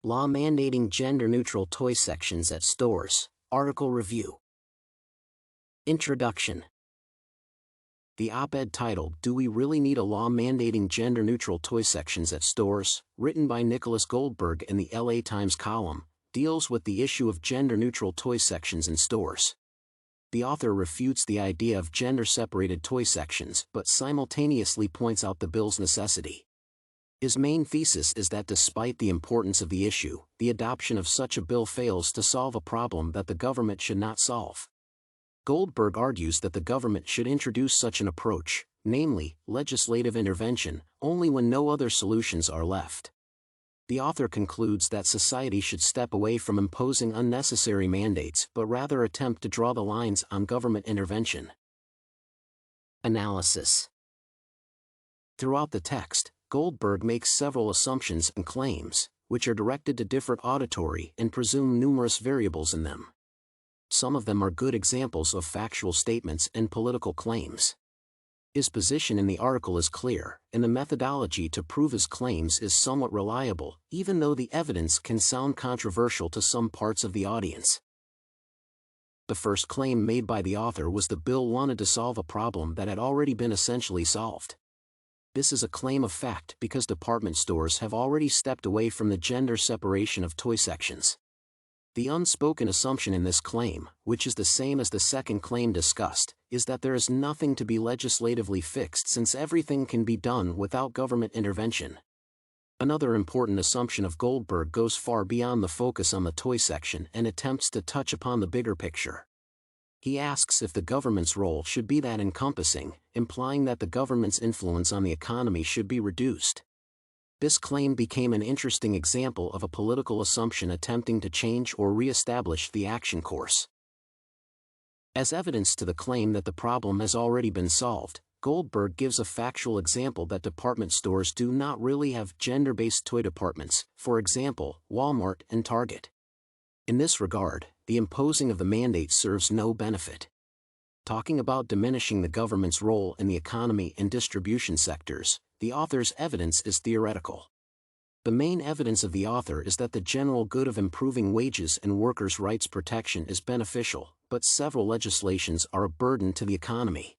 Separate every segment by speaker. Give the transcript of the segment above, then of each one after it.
Speaker 1: Law mandating gender-neutral toy sections at stores. Article review. Introduction. The op-ed titled "Do We Really Need a Law Mandating Gender-Neutral Toy Sections at Stores?", written by Nicholas Goldberg in the LA Times column, deals with the issue of gender-neutral toy sections in stores. The author refutes the idea of gender-separated toy sections but simultaneously points out the bill's necessity. His main thesis is that despite the importance of the issue, the adoption of such a bill fails to solve a problem that the government should not solve. Goldberg argues that the government should introduce such an approach, namely, legislative intervention, only when no other solutions are left. The author concludes that society should step away from imposing unnecessary mandates but rather attempt to draw the lines on government intervention. Analysis. Throughout the text, Goldberg makes several assumptions and claims, which are directed to different auditory and presume numerous variables in them. Some of them are good examples of factual statements and political claims. His position in the article is clear, and the methodology to prove his claims is somewhat reliable, even though the evidence can sound controversial to some parts of the audience. The first claim made by the author was the bill wanted to solve a problem that had already been essentially solved. This is a claim of fact because department stores have already stepped away from the gender separation of toy sections. The unspoken assumption in this claim, which is the same as the second claim discussed, is that there is nothing to be legislatively fixed since everything can be done without government intervention. Another important assumption of Goldberg goes far beyond the focus on the toy section and attempts to touch upon the bigger picture. He asks if the government's role should be that encompassing, implying that the government's influence on the economy should be reduced. This claim became an interesting example of a political assumption attempting to change or re-establish the action course. As evidence to the claim that the problem has already been solved, Goldberg gives a factual example that department stores do not really have gender-based toy departments, for example, Walmart and Target. In this regard, the imposing of the mandate serves no benefit. Talking about diminishing the government's role in the economy and distribution sectors, the author's evidence is theoretical. The main evidence of the author is that the general good of improving wages and workers' rights protection is beneficial, but several legislations are a burden to the economy.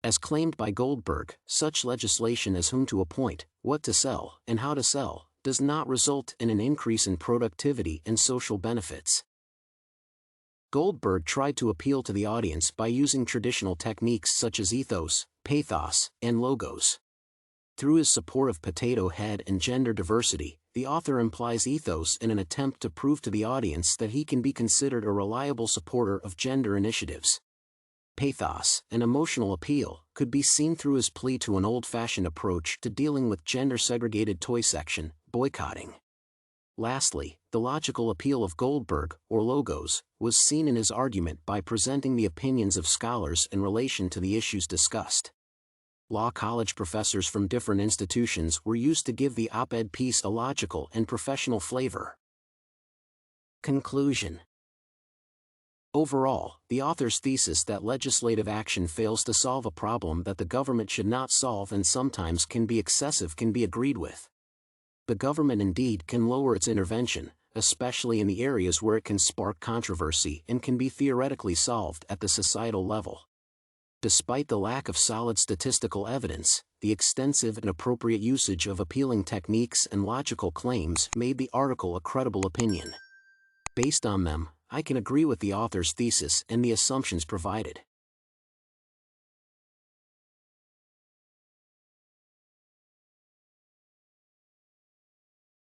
Speaker 1: As claimed by Goldberg, such legislation as whom to appoint, what to sell, and how to sell, does not result in an increase in productivity and social benefits. Goldberg tried to appeal to the audience by using traditional techniques such as ethos, pathos, and logos. Through his support of potato head and gender diversity, the author implies ethos in an attempt to prove to the audience that he can be considered a reliable supporter of gender initiatives. Pathos, an emotional appeal, could be seen through his plea to an old-fashioned approach to dealing with gender-segregated toy section, boycotting. Lastly, the logical appeal of Goldberg, or logos, was seen in his argument by presenting the opinions of scholars in relation to the issues discussed. Law college professors from different institutions were used to give the op-ed piece a logical and professional flavor. Conclusion. Overall, the author's thesis that legislative action fails to solve a problem that the government should not solve and sometimes can be excessive can be agreed with. The government indeed can lower its intervention, especially in the areas where it can spark controversy and can be theoretically solved at the societal level. Despite the lack of solid statistical evidence, the extensive and appropriate usage of appealing techniques and logical claims made the article a credible opinion. Based on them, I can agree with the author's thesis and the assumptions provided.